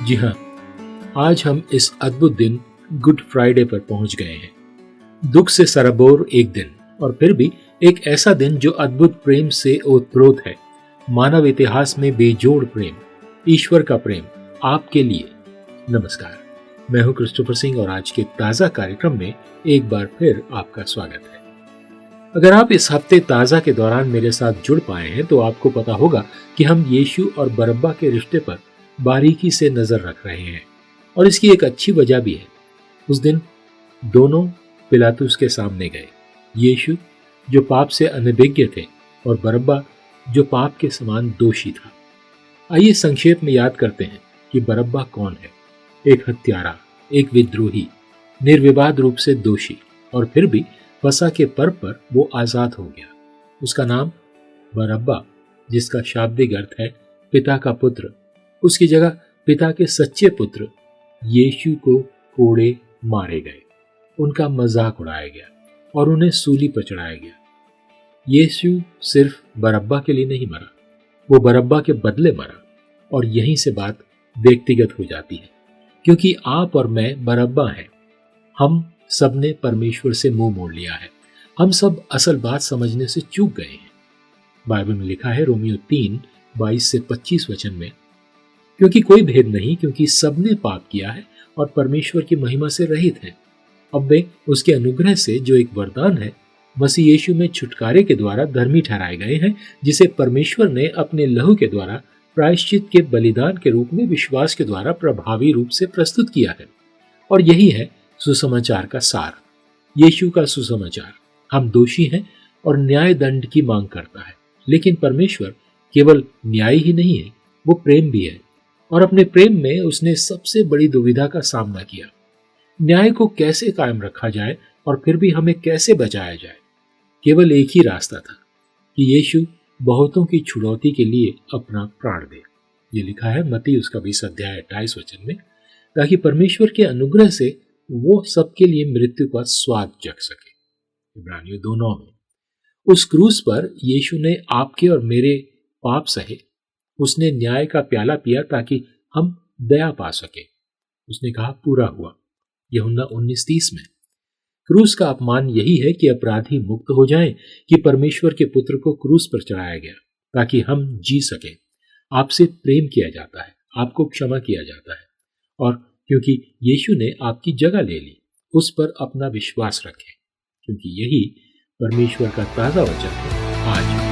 जी हाँ, आज हम इस अद्भुत दिन गुड फ्राइडे पर पहुंच गए हैं। दुख से सराबोर एक दिन, और फिर भी एक ऐसा दिन जो अद्भुत प्रेम से ओतप्रोत है। मानव इतिहास में बेजोड़ प्रेम, ईश्वर का प्रेम आपके लिए। नमस्कार, मैं हूं क्रिस्टोफर सिंह और आज के ताजा कार्यक्रम में एक बार फिर आपका स्वागत है। अगर आप इस हफ्ते ताजा के दौरान मेरे साथ जुड़ पाए हैं तो आपको पता होगा कि हम यीशु और बरअब्बा के रिश्ते पर बारीकी से नजर रख रहे हैं, और इसकी एक अच्छी वजह भी है। उस दिन दोनों पिलातुस के सामने गए, यीशु जो पाप से अनभिज्ञ थे और बरअब्बा जो पाप के समान दोषी था। आइए संक्षेप में याद करते हैं कि बरअब्बा कौन है। एक हत्यारा, एक विद्रोही, निर्विवाद रूप से दोषी, और फिर भी फसह के पर्व पर वो आजाद हो गया। उसका नाम बरअब्बा, जिसका शाब्दिक अर्थ है पिता का पुत्र। उसकी जगह पिता के सच्चे पुत्र यीशु को कोड़े मारे गए, उनका मजाक उड़ाया गया और उन्हें सूली पर चढ़ाया गया। यीशु सिर्फ बरअब्बा के लिए नहीं मरा, वो बरअब्बा के बदले मरा। और यहीं से बात व्यक्तिगत हो जाती है, क्योंकि आप और मैं बरअब्बा हैं। हम सबने परमेश्वर से मुंह मोड़ लिया है। हम सब असल बात समझने से चूक गए हैं। बाइबल में लिखा है रोमियो 3:22 से 25 वचन में, क्योंकि कोई भेद नहीं, क्योंकि सबने पाप किया है और परमेश्वर की महिमा से रहित हैं। अब वे उसके अनुग्रह से, जो एक वरदान है, मसीह यीशु में छुटकारे के द्वारा धर्मी ठहराए गए हैं, जिसे परमेश्वर ने अपने लहू के द्वारा प्रायश्चित के बलिदान के रूप में विश्वास के द्वारा प्रभावी रूप से प्रस्तुत किया है। और यही है सुसमाचार का सार, यीशु का सुसमाचार। हम दोषी हैं और न्याय दंड की मांग करता है, लेकिन परमेश्वर केवल न्याय ही नहीं है, वो प्रेम भी है। और अपने प्रेम में उसने सबसे बड़ी दुविधा का सामना किया। न्याय को कैसे कायम रखा जाए और फिर भी हमें कैसे बचाया जाए। केवल एक ही रास्ता था कि यीशु बहुतों की छुड़ौती के लिए अपना प्राण दे। ये लिखा है मत्ती उसका 20 अध्याय 28 वचन में, ताकि परमेश्वर के अनुग्रह से वो सबके लिए मृत्यु का स्वाद चख सके। इब्रानियों 2:9 में उस क्रूस पर यीशु ने आपके और मेरे पाप सहे। उसने न्याय का प्याला पिया ताकि हम दया पा सके। उसने कहा पूरा हुआ, यूहन्ना 19:30 में। क्रूस का अपमान यही है कि अपराधी मुक्त हो जाएं, कि परमेश्वर के पुत्र को क्रूस पर चढ़ाया गया ताकि हम जी सकें। आपसे प्रेम किया जाता है, आपको क्षमा किया जाता है, और क्योंकि यीशु ने आपकी जगह ले ली, उस पर अपना विश्वास रखें, क्योंकि यही परमेश्वर का ताजा वचन है आज